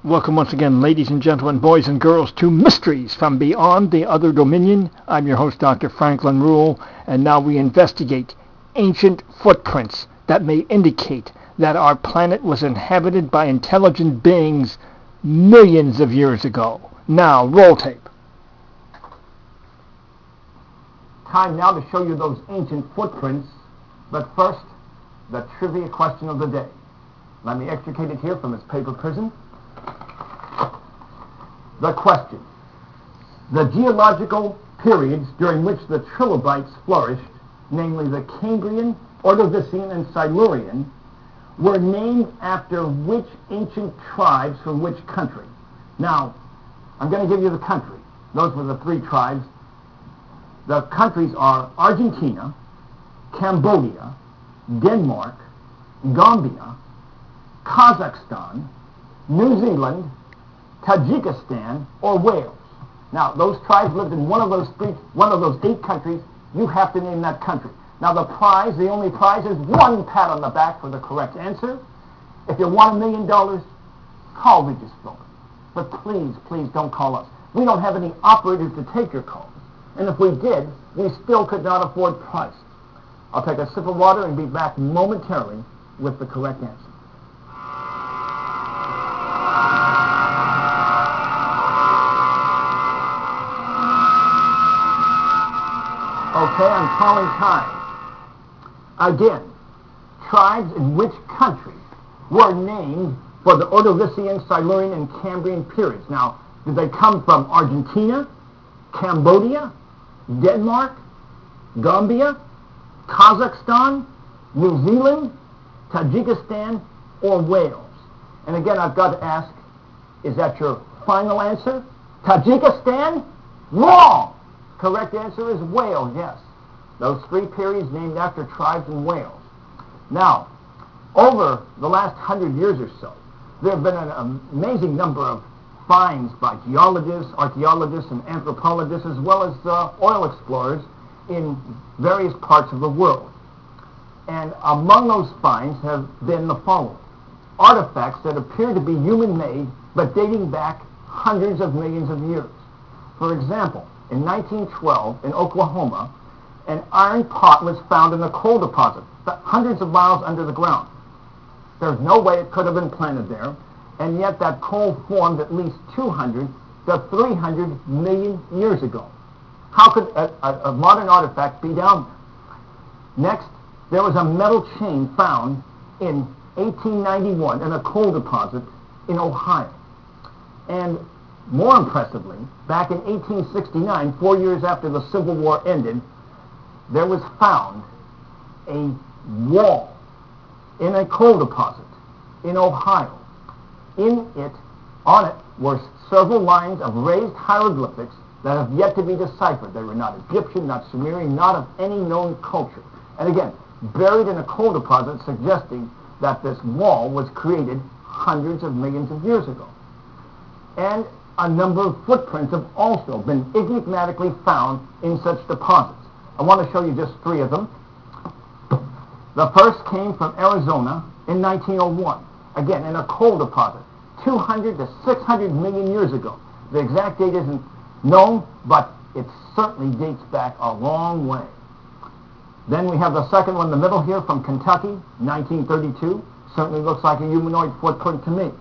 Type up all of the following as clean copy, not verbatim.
Welcome once again, ladies and gentlemen, boys and girls, to Mysteries from Beyond the Other Dominion. I'm your host, Dr. Franklin Ruehl, and now we investigate ancient footprints that may indicate that our planet was inhabited by intelligent beings millions of years ago. Now, roll tape. Time now to show you those ancient footprints, but first, the trivia question of the day. Let me extricate it here from its paper prison. The question: the geological periods during which the trilobites flourished, namely the Cambrian, Ordovician, and Silurian, were named after which ancient tribes from which country? Now, I'm going to give you the country. Those were the three tribes. The countries are Argentina, Cambodia, Denmark, Gambia, Kazakhstan, New Zealand, Tajikistan, or Wales. Now, those tribes lived in one of those 8 countries. You have to name that country. Now, the only prize is one pat on the back for the correct answer. If you want $1 million, call Regis Philbin. But please, please don't call us. We don't have any operators to take your calls. And if we did, we still could not afford prices. I'll take a sip of water and be back momentarily with the correct answer. Okay, I'm calling time. Again, tribes in which country were named for the Ordovician, Silurian, and Cambrian periods? Now, did they come from Argentina, Cambodia, Denmark, Gambia, Kazakhstan, New Zealand, Tajikistan, or Wales? And again, I've got to ask, is that your final answer? Tajikistan? Wrong! Correct answer is Wales, yes. Those 3 periods named after tribes in Wales. Now, over the last 100 years or so, there have been an amazing number of finds by geologists, archaeologists, and anthropologists, as well as oil explorers in various parts of the world. And among those finds have been the following: artifacts that appear to be human-made, but dating back hundreds of millions of years. For example, in 1912, in Oklahoma, an iron pot was found in a coal deposit, hundreds of miles under the ground. There's no way it could have been planted there, and yet that coal formed at least 200 to 300 million years ago. How could a modern artifact be down there? Next, there was a metal chain found in 1891 in a coal deposit in Ohio. And more impressively, back in 1869, 4 years after the Civil War ended, there was found a wall in a coal deposit in Ohio. In it, on it, were several lines of raised hieroglyphics that have yet to be deciphered. They were not Egyptian, not Sumerian, not of any known culture. And again, buried in a coal deposit, suggesting that this wall was created hundreds of millions of years ago. And a number of footprints have also been enigmatically found in such deposits. I want to show you just 3 of them. The first came from Arizona in 1901, again in a coal deposit, 200 to 600 million years ago. The exact date isn't known, but it certainly dates back a long way. Then we have the second one in the middle here from Kentucky, 1932. Certainly looks like a humanoid footprint to me.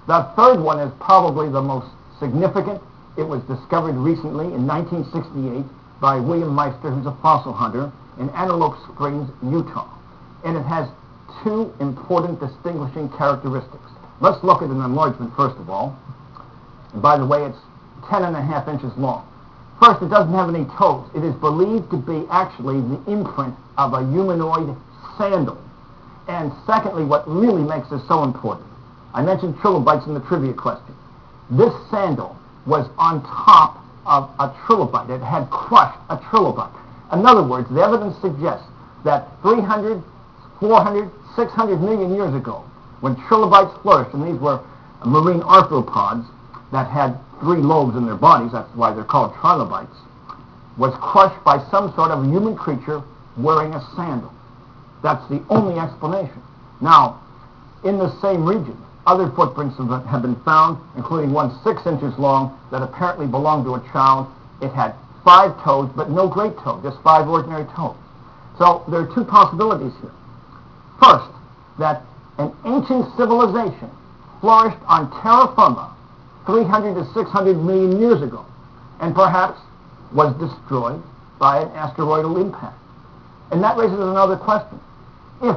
The third one is probably the most significant. It was discovered recently in 1968 by William Meister, who's a fossil hunter, in Antelope Springs, Utah. And it has 2 important distinguishing characteristics. Let's look at an enlargement first of all. And by the way, it's 10.5 inches long. First, it doesn't have any toes. It is believed to be actually the imprint of a humanoid sandal. And secondly, what really makes this so important, I mentioned trilobites in the trivia question. This sandal was on top of a trilobite. It had crushed a trilobite. In other words, the evidence suggests that 300, 400, 600 million years ago, when trilobites flourished, and these were marine arthropods that had 3 lobes in their bodies, that's why they're called trilobites, was crushed by some sort of human creature wearing a sandal. That's the only explanation. Now, in the same region, Other footprints have been found, including one 6 inches long that apparently belonged to a child. It had 5 toes, but no great toe, just 5 ordinary toes. So there are 2 possibilities here. First, that an ancient civilization flourished on terra firma 300 to 600 million years ago, and perhaps was destroyed by an asteroidal impact. And that raises another question. If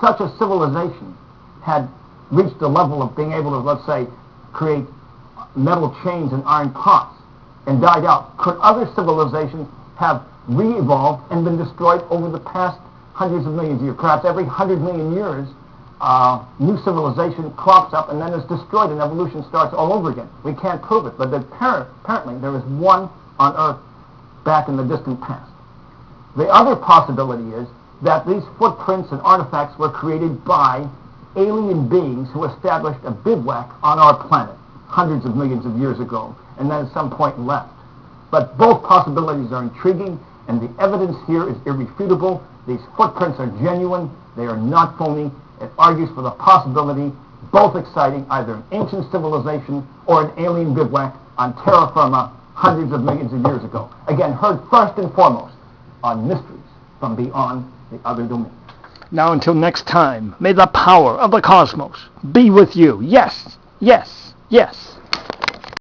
such a civilization had reached the level of being able to, let's say, create metal chains and iron pots and died out, could other civilizations have re-evolved and been destroyed over the past hundreds of millions of years? Perhaps every 100 million years, new civilization crops up and then is destroyed and evolution starts all over again. We can't prove it, but apparently there is one on Earth back in the distant past. The other possibility is that these footprints and artifacts were created by alien beings who established a bivouac on our planet hundreds of millions of years ago and then at some point left. But both possibilities are intriguing, and the evidence here is irrefutable. These footprints are genuine. They are not phony. It argues for the possibility, both exciting, either an ancient civilization or an alien bivouac on terra firma hundreds of millions of years ago. Again, heard first and foremost on Mysteries from Beyond the Other Domain. Now until next time, may the power of the cosmos be with you. Yes, yes, yes.